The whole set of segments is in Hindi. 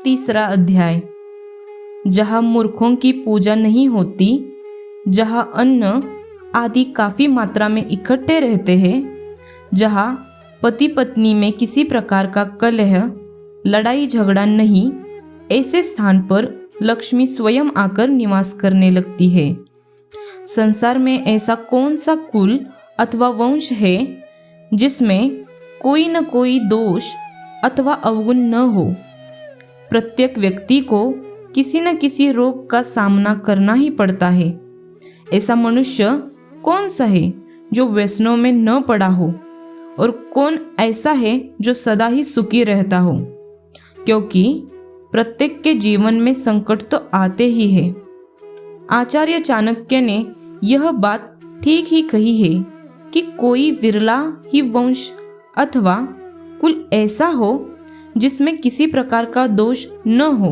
तीसरा अध्याय। जहाँ मूर्खों की पूजा नहीं होती, जहाँ अन्न आदि काफ़ी मात्रा में इकट्ठे रहते हैं, जहाँ पति पत्नी में किसी प्रकार का कलह लड़ाई झगड़ा नहीं, ऐसे स्थान पर लक्ष्मी स्वयं आकर निवास करने लगती है। संसार में ऐसा कौन सा कुल अथवा वंश है जिसमें कोई न कोई दोष अथवा अवगुण न हो। प्रत्येक व्यक्ति को किसी न किसी रोग का सामना करना ही पड़ता है। ऐसा मनुष्य कौन सा है जो व्यसनों में न पड़ा हो, और कौन ऐसा है जो सदा ही सुखी रहता हो, क्योंकि प्रत्येक के जीवन में संकट तो आते ही है। आचार्य चाणक्य ने यह बात ठीक ही कही है कि कोई विरला ही वंश अथवा कुल ऐसा हो जिसमें किसी प्रकार का दोष न हो।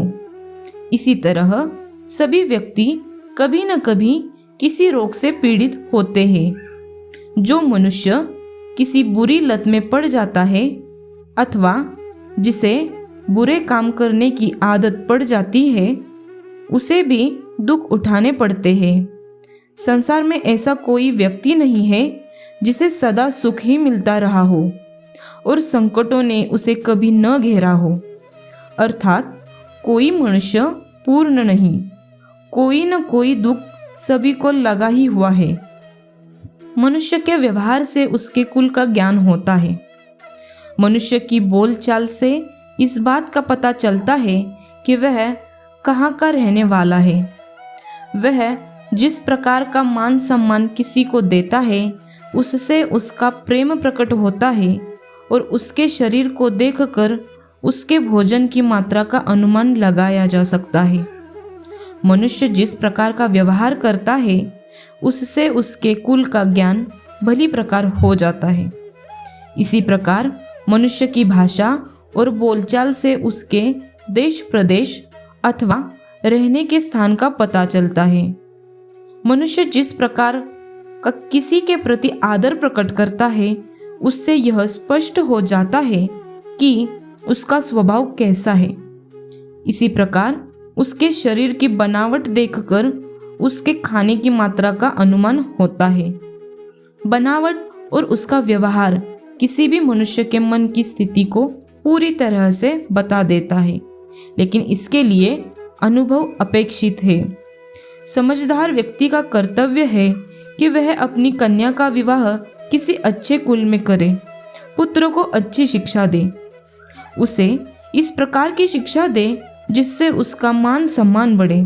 इसी तरह सभी व्यक्ति कभी न कभी किसी रोग से पीड़ित होते हैं। जो मनुष्य किसी बुरी लत में पड़ जाता है अथवा जिसे बुरे काम करने की आदत पड़ जाती है, उसे भी दुख उठाने पड़ते हैं। संसार में ऐसा कोई व्यक्ति नहीं है जिसे सदा सुख ही मिलता रहा हो और संकटों ने उसे कभी न घेरा हो। अर्थात कोई मनुष्य पूर्ण नहीं, कोई न कोई दुख सभी को लगा ही हुआ है। मनुष्य के व्यवहार से उसके कुल का ज्ञान होता है। मनुष्य की बोलचाल से इस बात का पता चलता है कि वह कहाँ का रहने वाला है। वह जिस प्रकार का मान सम्मान किसी को देता है, उससे उसका प्रेम प्रकट होता है, और उसके शरीर को देखकर उसके भोजन की मात्रा का अनुमान लगाया जा सकता है। मनुष्य जिस प्रकार का व्यवहार करता है, उससे उसके कुल का ज्ञान भली प्रकार हो जाता है। इसी प्रकार मनुष्य की भाषा और बोलचाल से उसके देश प्रदेश अथवा रहने के स्थान का पता चलता है। मनुष्य जिस प्रकार का किसी के प्रति आदर प्रकट करता है, उससे यह स्पष्ट हो जाता है कि उसका स्वभाव कैसा है। इसी प्रकार उसके शरीर की बनावट देखकर उसके खाने की मात्रा का अनुमान होता है। बनावट और उसका व्यवहार किसी भी मनुष्य के मन की स्थिति को पूरी तरह से बता देता है, लेकिन इसके लिए अनुभव अपेक्षित है। समझदार व्यक्ति का कर्तव्य है कि वह अपनी कन्या का विवाह किसी अच्छे कुल में करे, पुत्र को अच्छी शिक्षा दे, उसे इस प्रकार की शिक्षा दे जिससे उसका मान सम्मान बढ़े।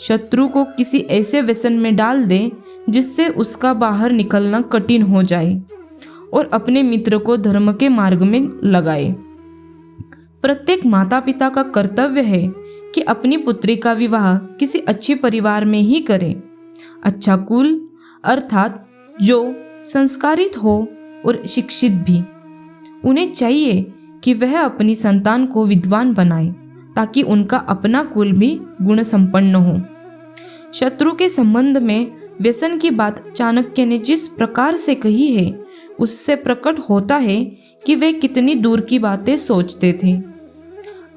शत्रु को किसी ऐसे व्यसन में डाल दे जिससे उसका बाहर निकलना कठिन हो जाए, और अपने मित्र को धर्म के मार्ग में लगाए। प्रत्येक माता पिता का कर्तव्य है कि अपनी पुत्री का विवाह किसी अच्छे परिवार में ही करे। अच्छा कुल अर्थात जो संस्कारित हो और शिक्षित भी। उन्हें चाहिए कि वह अपनी संतान को विद्वान बनाए, ताकि उनका अपना कुल भी गुण संपन्न हो। शत्रु के संबंध में व्यसन की बात चाणक्य ने जिस प्रकार से कही है, उससे प्रकट होता है कि वे कितनी दूर की बातें सोचते थे।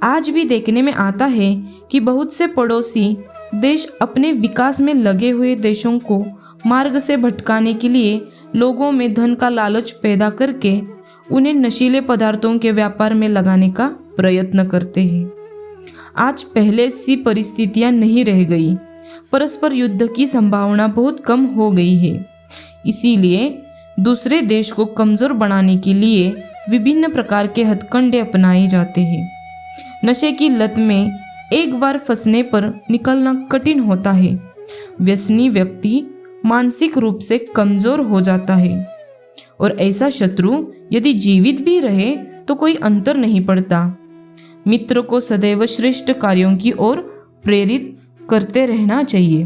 आज भी देखने में आता है कि बहुत से पड़ोसी देश अपने विकास में लगे हुए देशों को मार्ग से भटकाने के लिए लोगों में धन का लालच पैदा करके उन्हें नशीले पदार्थों के व्यापार में लगाने का प्रयत्न करते हैं। आज पहले सी परिस्थितियां नहीं रह गई। परस्पर युद्ध की संभावना बहुत कम हो गई है। इसीलिए दूसरे देश को कमजोर बनाने के लिए विभिन्न प्रकार के हथकंडे अपनाए जाते हैं। नशे की लत में एक बार फंसने पर निकलना कठिन होता है। व्यसनी व्यक्ति मानसिक रूप से कमजोर हो जाता है, और ऐसा शत्रु यदि जीवित भी रहे तो कोई अंतर नहीं पड़ता। मित्र को सदैव श्रेष्ठ कार्यों की ओर प्रेरित करते रहना चाहिए।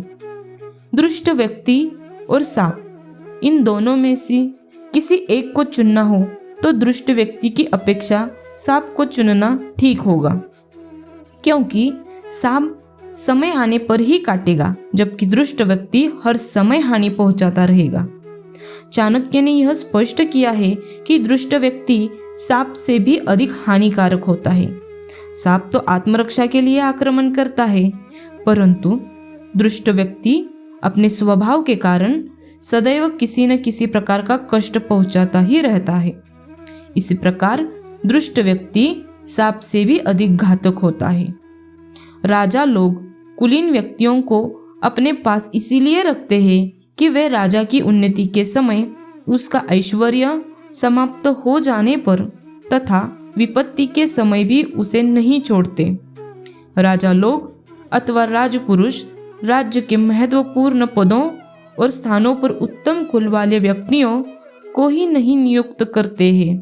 दुष्ट व्यक्ति और सांप, इन दोनों में से किसी एक को चुनना हो तो दुष्ट व्यक्ति की अपेक्षा सांप को चुनना ठीक होगा, क्योंकि सांप समय आने पर ही काटेगा, जबकि दुष्ट व्यक्ति हर समय हानि पहुंचाता रहेगा। चाणक्य ने यह स्पष्ट किया है कि दुष्ट व्यक्ति सांप से भी अधिक हानिकारक होता है, सांप तो आत्मरक्षा के लिए आक्रमण करता है, परंतु दुष्ट व्यक्ति अपने स्वभाव के कारण सदैव किसी न किसी प्रकार का कष्ट पहुंचाता ही रहता है। इसी प्रकार दुष्ट व्यक्ति सांप से भी अधिक घातक होता है। राजा लोग कुलीन व्यक्तियों को अपने पास इसीलिए रखते हैं कि वे राजा की उन्नति के समय, उसका ऐश्वर्य समाप्त हो जाने पर तथा विपत्ति के समय भी उसे नहीं छोड़ते। राजा लोग अथवा राजपुरुष राज्य के महत्वपूर्ण पदों और स्थानों पर उत्तम कुल वाले व्यक्तियों को ही नहीं नियुक्त करते हैं,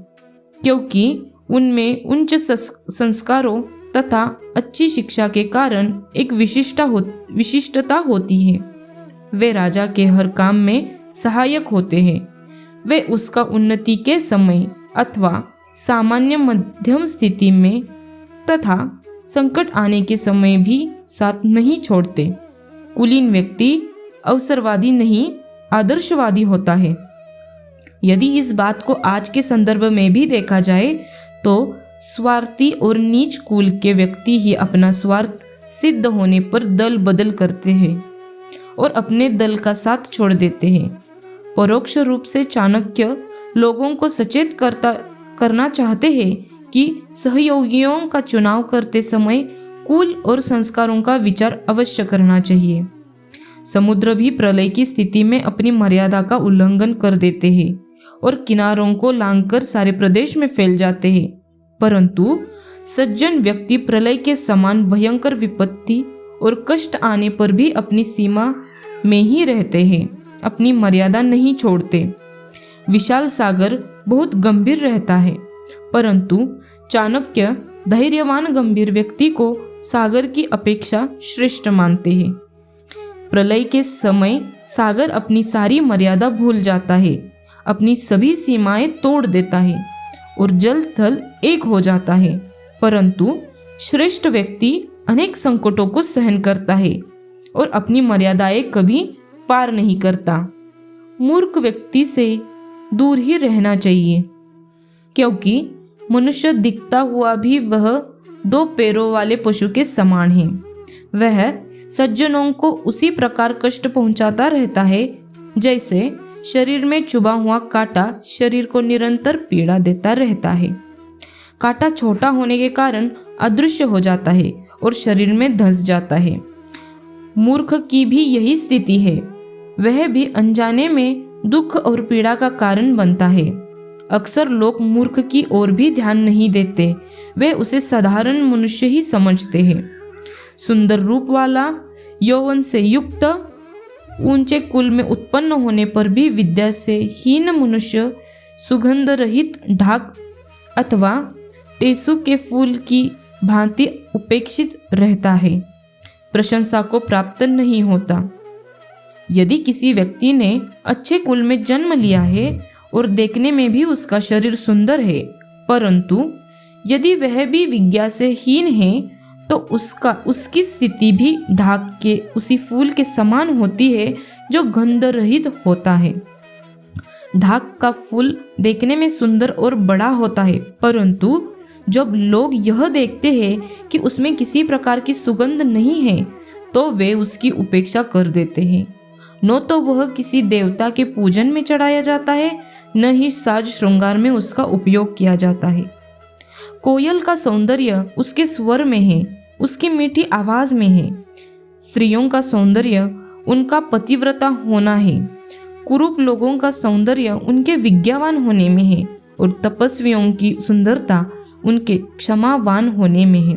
क्योंकि उनमें उच्च संस्कारों तथा अच्छी शिक्षा के कारण एक विशिष्टता होती है। वे राजा के हर काम में सहायक होते हैं। वे उसका उन्नति के समय अथवा सामान्य मध्यम स्थिति में तथा संकट आने के समय भी साथ नहीं छोड़ते। कुलीन व्यक्ति अवसरवादी नहीं, आदर्शवादी होता है। यदि इस बात को आज के संदर्भ में भी देखा जाए तो स्वार्थी और नीच कुल के व्यक्ति ही अपना स्वार्थ सिद्ध होने पर दल बदल करते हैं और अपने दल का साथ छोड़ देते हैं। परोक्ष रूप से चाणक्य लोगों को सचेत करना चाहते हैं कि सहयोगियों का चुनाव करते समय कुल और संस्कारों का विचार अवश्य करना चाहिए। समुद्र भी प्रलय की स्थिति में अपनी मर्यादा का उल्लंघन कर देते हैं और किनारों को लांघकर सारे प्रदेश में फैल जाते हैं, परंतु सज्जन व्यक्ति प्रलय के समान भयंकर विपत्ति और कष्ट आने पर भी अपनी सीमा में ही रहते हैं, अपनी मर्यादा नहीं छोड़ते। विशाल सागर बहुत गंभीर रहता है, परंतु चाणक्य धैर्यवान गंभीर व्यक्ति को सागर की अपेक्षा श्रेष्ठ मानते हैं। प्रलय के समय सागर अपनी सारी मर्यादा भूल जाता है, अपनी सभी सीमाएं तोड़ देता है और जल थल एक हो जाता है, परंतु श्रेष्ठ व्यक्ति अनेक संकटों को सहन करता है और अपनी मर्यादाएं कभी पार नहीं करता। मूर्ख व्यक्ति से दूर ही रहना चाहिए, क्योंकि मनुष्य दिखता हुआ भी वह दो पैरों वाले पशु के समान है। वह सज्जनों को उसी प्रकार कष्ट पहुंचाता रहता है जैसे शरीर में चुभा हुआ कांटा शरीर को निरंतर पीड़ा देता रहता है। कांटा छोटा होने के कारण अदृश्य हो जाता है और शरीर में धंस जाता है। मूर्ख की भी यही स्थिति है, वह भी अनजाने में दुख और पीड़ा का कारण बनता है। अक्सर लोग मूर्ख की ओर भी ध्यान नहीं देते, वे उसे साधारण मनुष्य ही समझते हैं। सुंदर रूप वाला, यौवन से युक्त, ऊंचे कुल में उत्पन्न होने पर भी विद्या से हीन मनुष्य सुगंध रहित ढाक अथवा टेसु के फूल की भांति उपेक्षित रहता है, प्रशंसा को प्राप्त नहीं होता। यदि किसी व्यक्ति ने अच्छे कुल में जन्म लिया है और देखने में भी उसका शरीर सुंदर है, परंतु यदि वह भी विद्या से हीन है तो उसकी स्थिति भी ढाक के उसी फूल के समान होती है जो गंध रहित होता है। ढाक का फूल देखने में सुंदर और बड़ा होता है, परंतु जब लोग यह देखते हैं कि उसमें किसी प्रकार की सुगंध नहीं है तो वे उसकी उपेक्षा कर देते हैं। न तो वह किसी देवता के पूजन में चढ़ाया जाता है, न ही साज श्रृंगार में उसका उपयोग किया जाता है। कोयल का सौंदर्य उसके स्वर में है, उसकी मीठी आवाज में है। स्त्रियों का सौंदर्य उनका पतिव्रता होना है। कुरूप लोगों का सौंदर्य उनके विज्ञावान होने में है और तपस्वियों की सुंदरता उनके क्षमावान होने में है।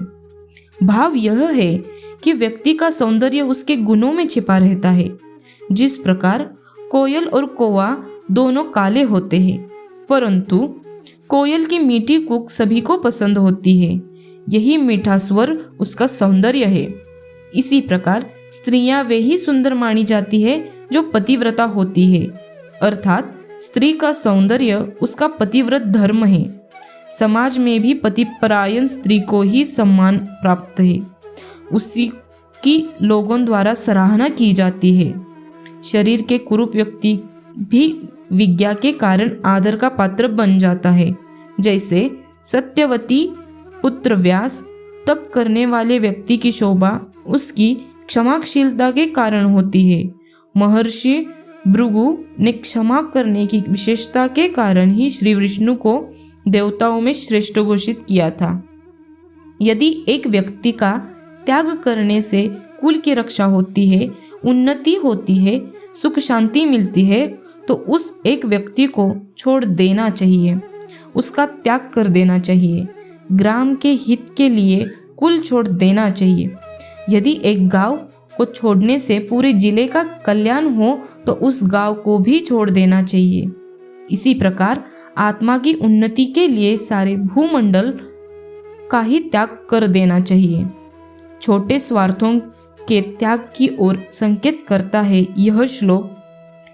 भाव यह है कि व्यक्ति का सौंदर्य उसके गुणों में छिपा रहता है। जिस प्रकार कोयल और कौवा दोनों काले होते हैं, परंतु कोयल की मीठी कूक सभी को पसंद होती है, यही मीठा स्वर उसका सौंदर्य है। इसी प्रकार स्त्रियां वे ही सुंदर मानी जाती है जो पतिव्रता होती है, अर्थात स्त्री का सौंदर्य उसका पतिव्रत धर्म है। समाज में भी पतिपरायण स्त्री को ही सम्मान प्राप्त है, उसी की लोगों द्वारा सराहना की जाती है। शरीर के कुरूप व्यक्ति भी विज्ञा के कारण आदर का पात्र बन जाता है, जैसे सत्यवती, पुत्र व्यास, तप करने वाले व्यक्ति की शोभा उसकी क्षमाशीलता के कारण होती है। महर्षि भृगु ने क्षमा करने की विशेषता के कारण ही श्री विष्णु को देवताओं में श्रेष्ठ घोषित किया था। यदि एक व्यक्ति का त्याग करने से कुल की रक्षा होती है, उन्नति होती है, सुख शांति मिलती है, तो उस एक व्यक्ति को छोड़ देना चाहिए, उसका त्याग कर देना चाहिए। ग्राम के हित के लिए कुल छोड़ देना चाहिए। यदि एक गांव को छोड़ने से पूरे जिले का कल्याण हो तो उस गांव को भी छोड़ देना चाहिए। इसी प्रकार आत्मा की उन्नति के लिए सारे भूमंडल का ही त्याग कर देना चाहिए। छोटे स्वार्थों के त्याग की ओर संकेत करता है यह श्लोक।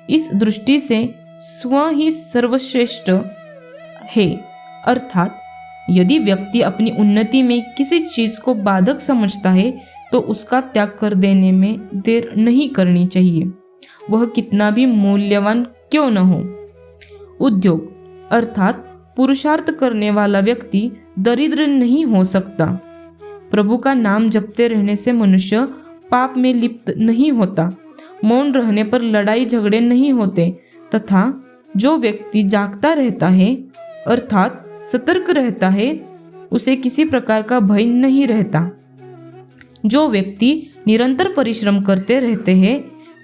इस दृष्टि से स्व ही सर्वश्रेष्ठ है, अर्थात यदि व्यक्ति अपनी उन्नति में किसी चीज को बाधक समझता है तो उसका त्याग कर देने में देर नहीं करनी चाहिए, वह कितना भी मूल्यवान क्यों न हो। उद्योग अर्थात पुरुषार्थ करने वाला व्यक्ति दरिद्र नहीं हो सकता। प्रभु का नाम जपते रहने से मनुष्य पाप में लिप्त नहीं होता। मौन रहने पर लड़ाई झगड़े नहीं होते तथा जो व्यक्ति जागता रहता है अर्थात सतर्क रहता है, उसे किसी प्रकार का भय नहीं रहता। जो व्यक्ति निरंतर परिश्रम करते रहते हैं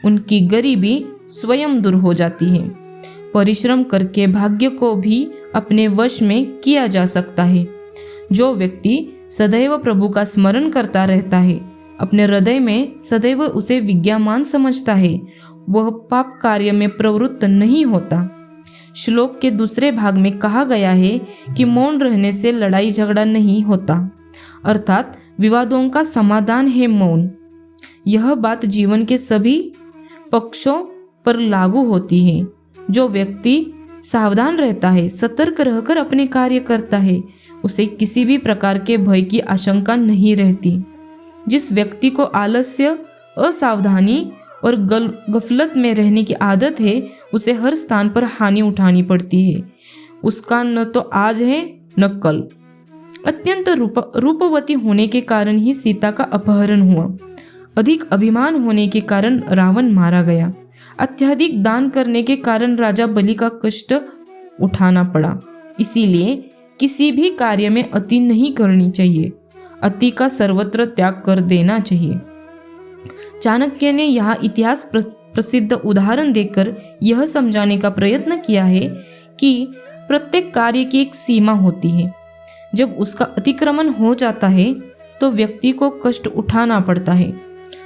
उनकी गरीबी स्वयं दूर हो जाती है। परिश्रम करके भाग्य को भी अपने वश में किया जा सकता है। जो व्यक्ति सदैव प्रभु का स्मरण करता रहता है, अपने हृदय में सदैव उसे विद्यमान समझता है, वह पाप कार्य में प्रवृत्त नहीं होता। श्लोक के दूसरे भाग में कहा गया है कि मौन रहने से लड़ाई झगड़ा नहीं होता, अर्थात विवादों का समाधान है मौन। यह बात जीवन के सभी पक्षों पर लागू होती है। जो व्यक्ति सावधान रहता है, सतर्क रहकर अपने कार्य करता है, उसे किसी भी प्रकार के भय की आशंका नहीं रहती। जिस व्यक्ति को आलस्य, असावधानी और गफलत में रहने की आदत है, उसे हर स्थान पर हानि उठानी पड़ती है। उसका न तो आज है न कल। अत्यंत रूपवती होने के कारण ही सीता का अपहरण हुआ। अधिक अभिमान होने के कारण रावण मारा गया। अत्यधिक दान करने के कारण राजा बलि का कष्ट उठाना पड़ा। इसीलिए किसी भी कार्य में अति नहीं करनी चाहिए। अति का सर्वत्र त्याग कर देना चाहिए। चाणक्य ने यहाँ इतिहास प्रसिद्ध उदाहरण देकर यह समझाने का प्रयत्न किया है कि प्रत्येक कार्य की एक सीमा होती है। जब उसका अतिक्रमण हो जाता है तो व्यक्ति को कष्ट उठाना पड़ता है।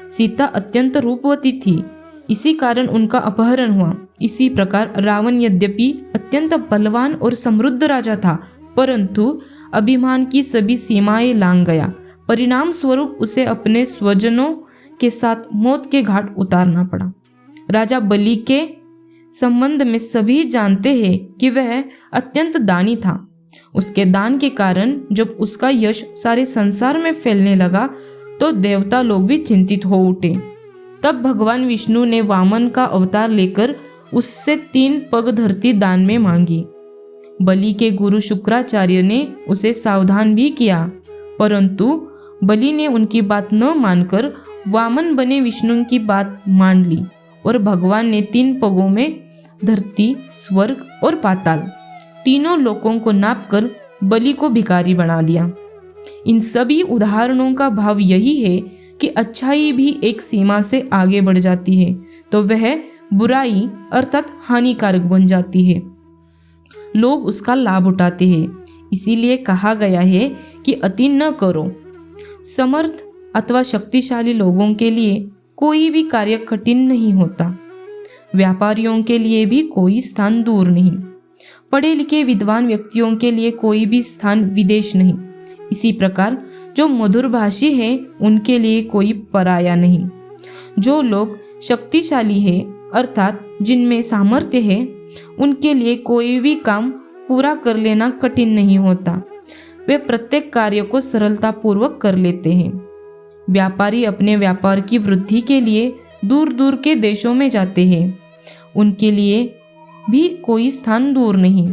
सीता अत्यंत रूपवती थी, इसी कारण उनका अपहरण हुआ। इसी प्रकार रावण यद्यपि अत्यंत बलवान और समृद्ध राजा था, परंतु अभिमान की सभी सीमाएं लांघ गया। परिणाम स्वरूप उसे अपने स्वजनों के साथ मौत के घाट उतारना पड़ा। राजा बलि के संबंध में सभी जानते हैं कि वह अत्यंत दानी था। उसके दान के कारण जब उसका यश सारे संसार में फैलने लगा तो देवता लोग भी चिंतित हो उठे। तब भगवान विष्णु ने वामन का अवतार लेकर उससे 3 पग धरती दान में मांगी। बलि के गुरु शुक्राचार्य ने उसे सावधान भी किया, परंतु बलि ने उनकी बात न मानकर वामन बने विष्णु की बात मान ली और भगवान ने 3 पगों में धरती, स्वर्ग और पाताल तीनों लोकों को नापकर बलि को भिखारी बना दिया। इन सभी उदाहरणों का भाव यही है कि अच्छाई भी एक सीमा से आगे बढ़ जाती है तो वह बुराई अर्थात हानिकारक बन जाती है। लोग उसका लाभ उठाते हैं। इसीलिए कहा गया है कि अति न करो। समर्थ अथवा शक्तिशाली लोगों के लिए कोई भी कार्य कठिन नहीं होता। व्यापारियों के लिए भी कोई स्थान दूर नहीं। पढ़े लिखे विद्वान व्यक्तियों के लिए कोई भी स्थान विदेश नहीं। इसी प्रकार जो मधुरभाषी है उनके लिए कोई पराया नहीं। जो लोग शक्तिशाली है अर्थात जिनमें सामर्थ्य है, उनके लिए कोई भी काम पूरा कर लेना कठिन नहीं होता। वे प्रत्येक कार्य को सरलतापूर्वक कर लेते हैं। व्यापारी अपने व्यापार की वृद्धि के लिए दूर दूर के देशों में जाते हैं। उनके लिए भी कोई स्थान दूर नहीं।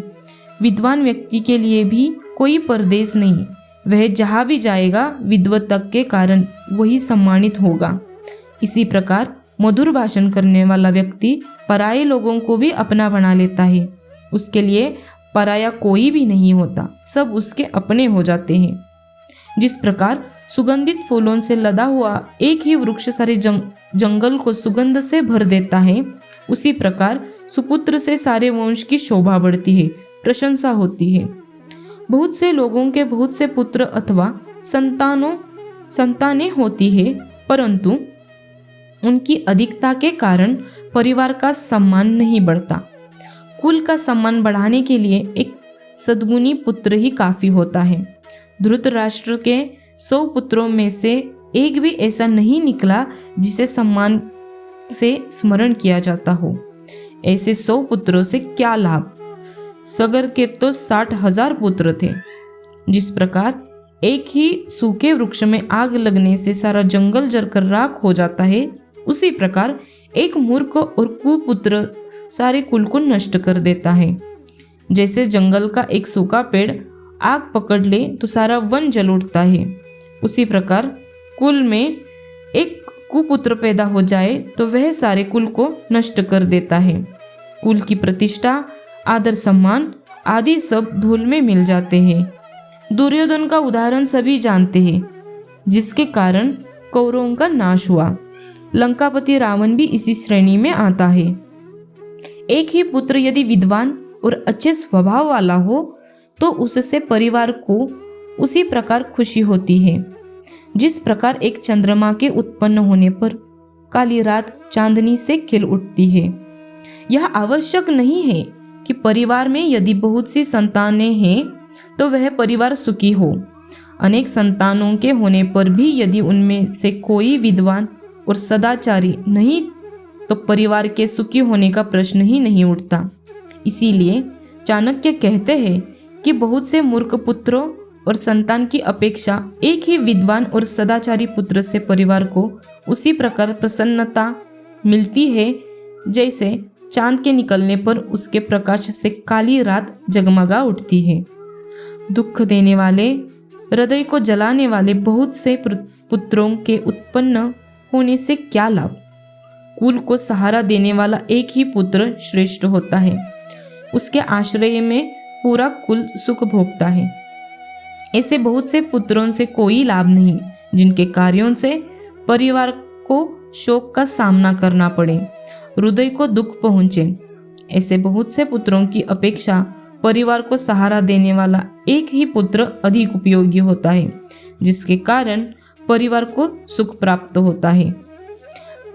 विद्वान व्यक्ति के लिए भी कोई परदेश नहीं। वह जहाँ भी जाएगा विद्वता के कारण वही सम्मानित होगा। इसी प्रकार मधुर भाषण करने वाला व्यक्ति पराये लोगों को भी अपना बना लेता है। उसके लिए पराया कोई भी नहीं होता, सब उसके अपने हो जाते हैं। जिस प्रकार सुगंधित फूलों से लदा हुआ एक ही वृक्ष सारे जंगल को सुगंध से भर देता है, उसी प्रकार सुपुत्र से सारे वंश की शोभा बढ़ती है, प्रशंसा होती है। बहुत से लोगों के बहुत से पुत्र अथवा संतानें होती है, परंतु उनकी अधिकता के कारण परिवार का सम्मान नहीं बढ़ता। कुल का सम्मान बढ़ाने के लिए एक सद्गुणी पुत्र ही काफी होता है। धृतराष्ट्र के 100 पुत्रों में से एक भी ऐसा नहीं निकला जिसे सम्मान से स्मरण किया जाता हो। ऐसे 100 पुत्रों से क्या लाभ? सगर के तो 60,000 पुत्र थे। जिस प्रकार एक ही सूखे वृक्ष में आग लगने से सारा जंगल जलकर राख हो जाता है, उसी प्रकार एक मूर्ख और कुपुत्र सारे कुल को नष्ट कर देता है। जैसे जंगल का एक सूखा पेड़ आग पकड़ ले तो सारा वन जल उठता है, उसी प्रकार कुल में एक कुपुत्र पैदा हो जाए तो वह सारे कुल को नष्ट कर देता है। कुल की प्रतिष्ठा, आदर सम्मान आदि सब धूल में मिल जाते हैं। दुर्योधन का उदाहरण सभी जानते हैं, जिसके कारण कौरवों का नाश हुआ। लंकापति रावण भी इसी श्रेणी में आता है। एक ही पुत्र यदि विद्वान और अच्छे स्वभाव वाला हो तो उससे परिवार को उसी प्रकार खुशी होती है, जिस प्रकार एक चंद्रमा के उत्पन्न होने पर काली रात चांदनी से खिल उठती है। यह आवश्यक नहीं है कि परिवार में यदि बहुत सी संतानें हैं तो वह परिवार सुखी हो। अनेक संतानों के होने पर भी यदि उनमें से कोई विद्वान और सदाचारी नहीं तो परिवार के सुखी होने का प्रश्न ही नहीं उठता। इसीलिए चाणक्य कहते हैं कि बहुत से मूर्ख पुत्रों और संतान की अपेक्षा एक ही विद्वान और सदाचारी पुत्र से परिवार को उसी प्रकार प्रसन्नता मिलती है जैसे चांद के निकलने पर उसके प्रकाश से काली रात जगमगा उठती है। दुख देने वाले, हृदय को जलाने वाले बहुत से पुत्रों के उत्पन्न होने से क्या लाभ? कुल को सहारा देने वाला एक ही पुत्र श्रेष्ठ होता है। उसके आश्रय में पूरा कुल सुख भोगता है। ऐसे बहुत से पुत्रों से कोई लाभ नहीं, जिनके कार्यों से परिवार को शोक का सामना करना पड़े, हृदय को दुख पहुंचे। ऐसे बहुत से पुत्रों की अपेक्षा परिवार को सहारा देने वाला एक ही पुत्र अधिक उपयोगी होता है, जिसके कारण परिवार को सुख प्राप्त होता है।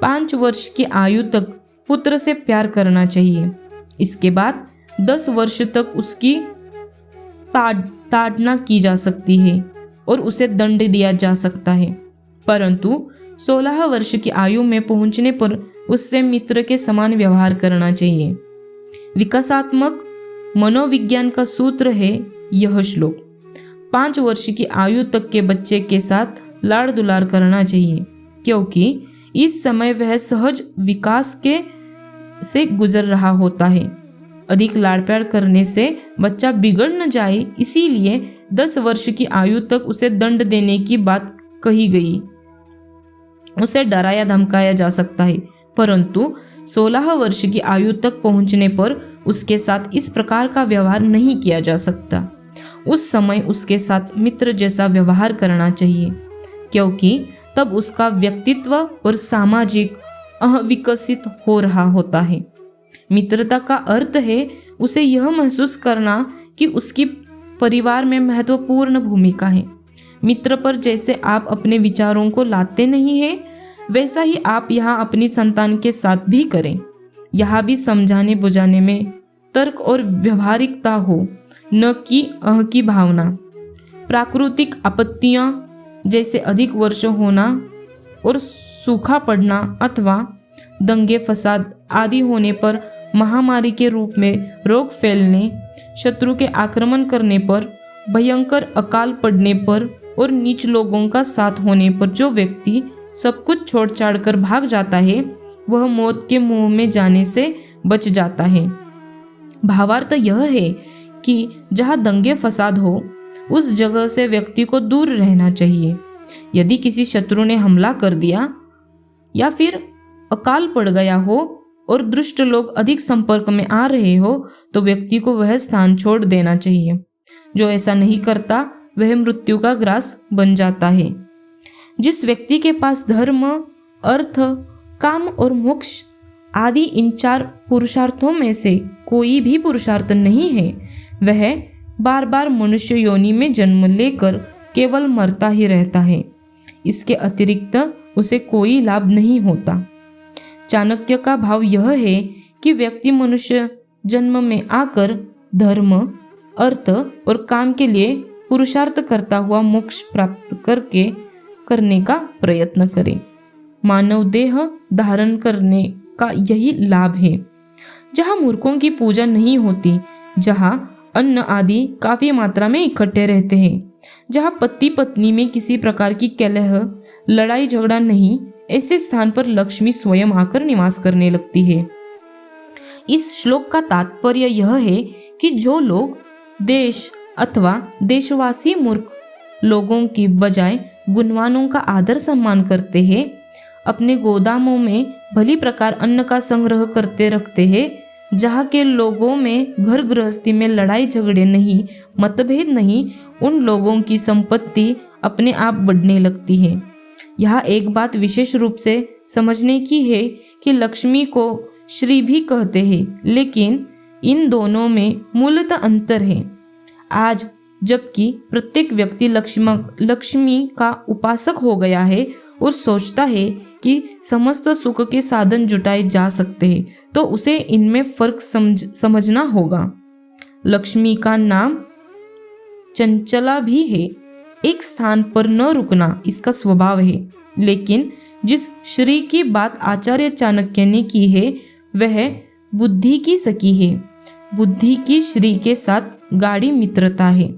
5 वर्ष की आयु तक पुत्र से प्यार करना चाहिए। इसके बाद 10 वर्ष तक उसकी ताड़ना की जा सकती है और उसे दंड दिया जा सकता है, परंतु 16 वर्ष की आयु में पहुंचने पर उससे मित्र के समान व्यवहार करना चाहिए। विकासात्मक मनोविज्ञान का सूत्र है यह श्लोक। 5 वर्ष की आयु तक के बच्चे के साथ लाड़ दुलार करना चाहिए, क्योंकि इस समय वह सहज विकास से गुजर रहा होता है। अधिक लाड़ प्यार करने से बच्चा बिगड़ न जाए, इसीलिए 10 वर्ष की आयु तक उसे दंड देने की बात कही गई। उसे डराया धमकाया जा सकता है, परंतु 16 वर्ष की आयु तक पहुंचने पर उसके साथ इस प्रकार का व्यवहार नहीं किया जा सकता। उस समय उसके साथ मित्र जैसा व्यवहार करना चाहिए, क्योंकि तब उसका व्यक्तित्व और सामाजिक विकसित हो रहा होता है। मित्रता का अर्थ है उसे यह महसूस करना कि उसकी परिवार में महत्वपूर्ण भूमिका है। मित्र पर जैसे आप अपने विचारों को लाते नहीं हैं, वैसा ही आप यहाँ अपनी संतान के साथ भी करें। यहाँ भी समझाने बुझाने में तर्क और व्यवहारिकता हो, न कि अह की भावना। प्राकृतिक आपत्तियाँ जैसे अधिक वर्ष होना और सूखा पड़ना अथवा दंगे फसाद आदि होने पर, महामारी के रूप में रोग फैलने, शत्रु के आक्रमण करने पर, भयंकर अकाल पड़ने पर और नीच लोगों का साथ होने पर जो व्यक्ति सब कुछ छोड़ छाड़ कर भाग जाता है, वह मौत के मुंह में जाने से बच जाता है। भावार्थ यह है कि जहाँ दंगे फसाद हो, उस जगह से व्यक्ति को दूर रहना चाहिए। यदि किसी शत्रु ने हमला कर दिया या फिर अकाल पड़ गया हो और दुष्ट लोग अधिक संपर्क में आ रहे हो तो व्यक्ति को वह स्थान छोड़ देना चाहिए। जो ऐसा नहीं करता वह मृत्यु का ग्रास बन जाता है। जिस व्यक्ति के पास धर्म, अर्थ, काम और मोक्ष आदि इन 4 पुरुषार्थों में से कोई भी पुरुषार्थ नहीं है, वह बार बार मनुष्य योनि में जन्म लेकर केवल मरता ही रहता है। इसके अतिरिक्त उसे कोई लाभ नहीं होता। चाणक्य का भाव यह है कि व्यक्ति मनुष्य जन्म में आकर धर्म, अर्थ और काम के लिए पुरुषार्थ करता हुआ मोक्ष प्राप्त करने का प्रयत्न करे। मानव देह धारण करने का यही लाभ है। जहाँ मूर्खों की पूजा नहीं होती, जहाँ अन्न आदि काफी मात्रा में इकट्ठे रहते हैं, जहाँ पति पत्नी में किसी प्रकार की कलह, लड़ाई झगड़ा नहीं, ऐसे स्थान पर लक्ष्मी स्वयं आकर निवास करने लगती है। इस श्लोक का तात्पर्य यह है कि जो लोग देश अथवा देशवासी मूर्ख लोगों की बजाय गुणवानों का आदर सम्मान करते हैं, अपने गोदामों में भली प्रकार अन्न का संग्रह करते रखते हैं, जहाँ के लोगों में घर गृहस्थी में लड़ाई झगड़े नहीं, मतभेद नहीं, उन लोगों की संपत्ति अपने आप बढ़ने लगती है। यहाँ एक बात विशेष रूप से समझने की है कि लक्ष्मी को श्री भी कहते हैं, लेकिन इन दोनों में मूलतः अंतर है। आज जबकि प्रत्येक व्यक्ति लक्ष्मी का उपासक हो गया है और सोचता है कि समस्त सुख के साधन जुटाए जा सकते हैं, तो उसे इनमें फर्क समझना होगा। लक्ष्मी का नाम चंचला भी है। एक स्थान पर न रुकना इसका स्वभाव है। लेकिन जिस श्री की बात आचार्य चाणक्य ने की है वह बुद्धि की सखी है। बुद्धि की श्री के साथ गाढ़ी मित्रता है।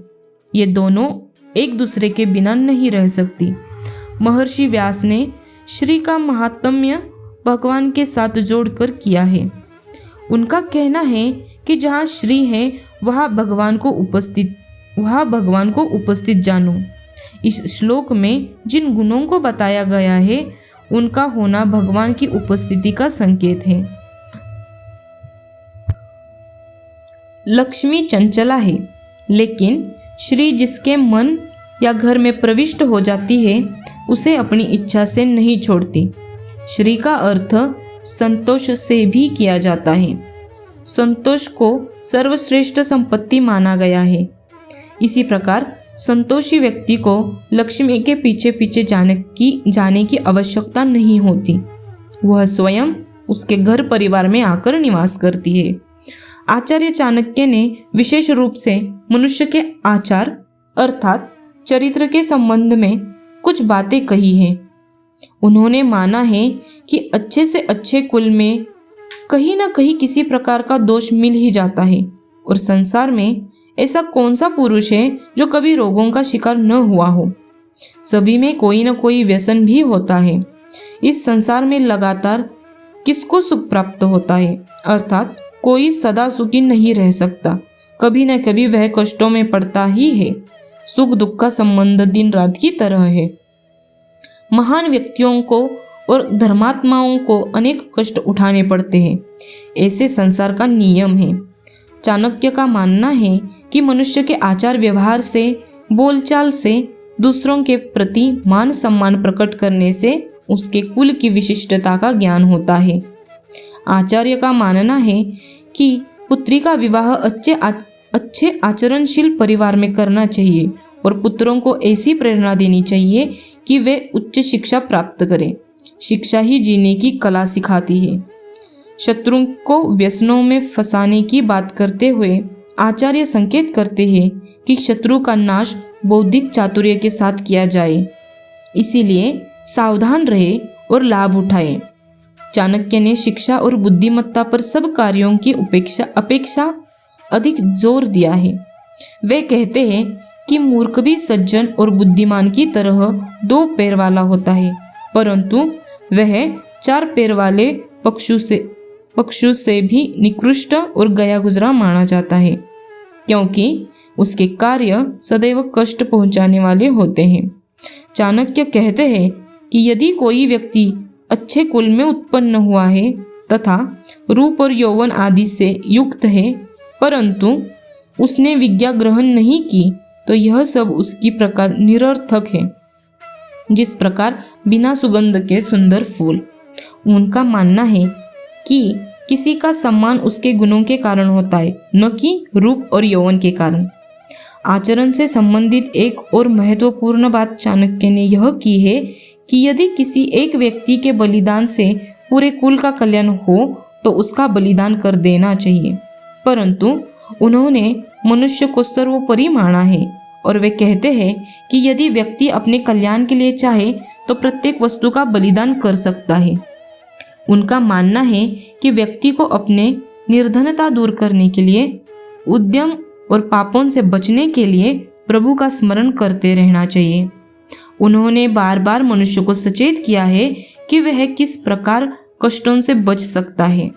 ये दोनों एक दूसरे के बिना नहीं रह सकती। महर्षि व्यास ने श्री का महात्म्य भगवान के साथ जोड़कर किया है। उनका कहना है कि जहाँ श्री है वहाँ भगवान को उपस्थित जानो। इस श्लोक में जिन गुणों को बताया गया है उनका होना भगवान की उपस्थिति का संकेत है। लक्ष्मी चंचला है, लेकिन श्री जिसके मन या घर में प्रविष्ट हो जाती है उसे अपनी इच्छा से नहीं छोड़ती। श्री का अर्थ संतोष से भी किया जाता है। संतोष को सर्वश्रेष्ठ संपत्ति माना गया है। इसी प्रकार संतोषी व्यक्ति को लक्ष्मी के पीछे पीछे जाने की आवश्यकता नहीं होती। वह स्वयं उसके घर परिवार में आकर निवास करती है। आचार्य चाणक्य ने विशेष रूप से मनुष्य के आचार अर्थात चरित्र के संबंध में कुछ बातें कही हैं। उन्होंने माना है कि अच्छे से अच्छे कुल में कहीं न कहीं किसी प्रकार का दोष मिल ही जाता है, और संसार में ऐसा कौन सा पुरुष है जो कभी रोगों का शिकार न हुआ हो। सभी में कोई न कोई व्यसन भी होता है। इस संसार में लगातार किसको सुख प्राप्त होता है, अर्थात कोई सदा सुखी नहीं रह सकता। कभी न कभी वह कष्टों में पड़ता ही है। सुख दुख का संबंध दिन रात की तरह है। महान व्यक्तियों को और धर्मात्माओं को अनेक कष्ट उठाने पड़ते हैं। ऐसे संसार का नियम है। चाणक्य का मानना है कि मनुष्य के आचार व्यवहार से, बोलचाल से, दूसरों के प्रति मान सम्मान प्रकट करने से उसके कुल की विशिष्टता का ज्ञान होता है। आचार्य का मानना है कि पुत्री का विवाह अच्छे आचरणशील परिवार में करना चाहिए और पुत्रों को ऐसी प्रेरणा देनी चाहिए कि वे उच्च शिक्षा प्राप्त करें। शिक्षा ही जीने की कला सिखाती है। शत्रु को व्यसनों में फंसाने की बात करते हुए आचार्य संकेत करते हैं कि शत्रु का नाश बौद्धिक चातुर्य के साथ किया जाए। इसीलिए सावधान रहे और लाभ उठाए। चाणक्य ने शिक्षा और बुद्धिमत्ता पर सब कार्यों की अपेक्षा अधिक जोर दिया है। वे कहते हैं कि मूर्ख भी सज्जन और बुद्धिमान की तरह 2 पैर वाला होता है, परंतु वह 4 पैर वाले पक्षु से भी निकृष्ट और गया गुजरा माना जाता है, क्योंकि उसके कार्य सदैव कष्ट पहुंचाने वाले होते हैं। चाणक्य कहते हैं कि यदि कोई व्यक्ति अच्छे कुल में उत्पन्न हुआ है तथा रूप और यौवन आदि से युक्त है, परंतु उसने विद्या ग्रहण नहीं की, तो यह सब उसकी प्रकार निरर्थक है, जिस प्रकार बिना सुगंध के सुंदर फूल। उनका मानना है कि किसी का सम्मान उसके गुणों के कारण होता है, न कि रूप और यौवन के कारण। आचरण से संबंधित एक और महत्वपूर्ण बात चाणक्य ने यह की है कि यदि किसी एक व्यक्ति के बलिदान से पूरे कुल का कल्याण हो तो उसका बलिदान कर देना चाहिए, परंतु उन्होंने मनुष्य को सर्वोपरि माना है और वे कहते हैं कि यदि व्यक्ति अपने कल्याण के लिए चाहे तो प्रत्येक वस्तु का बलिदान कर सकता है। उनका मानना है कि व्यक्ति को अपने निर्धनता दूर करने के लिए, उद्यम और पापों से बचने के लिए प्रभु का स्मरण करते रहना चाहिए। उन्होंने बार बार मनुष्य को सचेत किया है कि वह किस प्रकार कष्टों से बच सकता है।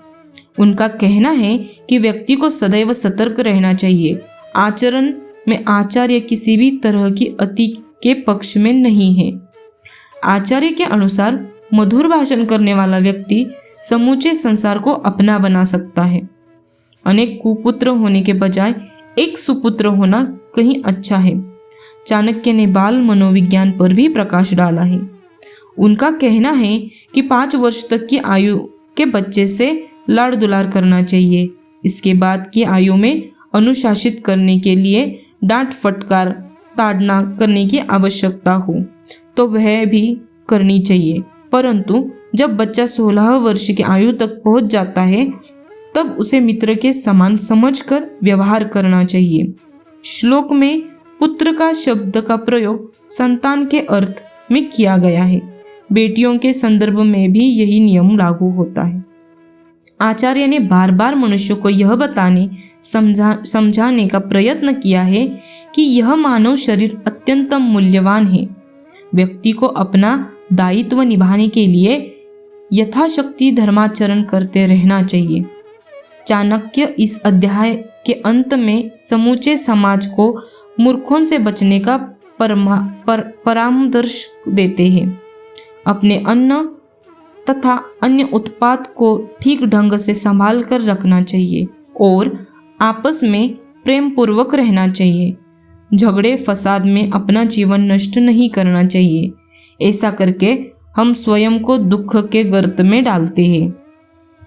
उनका कहना है कि व्यक्ति को सदैव सतर्क रहना चाहिए। आचरण में आचार्य किसी भी तरह की अति के पक्ष में नहीं है। आचार्य के अनुसार मधुर भाषण करने वाला व्यक्ति समूचे संसार को अपना बना सकता है। अनेक कुपुत्र होने के बजाय एक सुपुत्र होना कहीं अच्छा है। चाणक्य ने बाल मनोविज्ञान पर भी प्रकाश डाला है। उनका कहना है कि 5 वर्ष तक की आयु के बच्चे से लाड़ दुलार करना चाहिए। इसके बाद की आयु में अनुशासित करने के लिए डांट फटकार ताड़ना करने की आवश्यकता हो तो वह भी करनी चाहिए, परंतु जब बच्चा 16 वर्ष की आयु तक पहुंच जाता है तब उसे मित्र के समान समझकर व्यवहार करना चाहिए। श्लोक में पुत्र का शब्द का प्रयोग संतान के अर्थ में किया गया है। बेटियों के संदर्भ में भी यही नियम लागू होता है। आचार्य ने बार बार मनुष्य को यह बताने समझाने का प्रयत्न किया है कि यह मानव शरीर अत्यंत मूल्यवान है। व्यक्ति को अपना दायित्व निभाने के लिए यथाशक्ति धर्माचरण करते रहना चाहिए। चाणक्य इस अध्याय के अंत में समूचे समाज को मूर्खों से बचने का परामर्श देते हैं। अपने अन्न तथा अन्य उत्पाद को ठीक ढंग से संभाल कर रखना चाहिए और आपस में प्रेम पूर्वक रहना चाहिए। झगड़े फसाद में अपना जीवन नष्ट नहीं करना चाहिए। ऐसा करके हम स्वयं को दुख के गर्त में डालते हैं।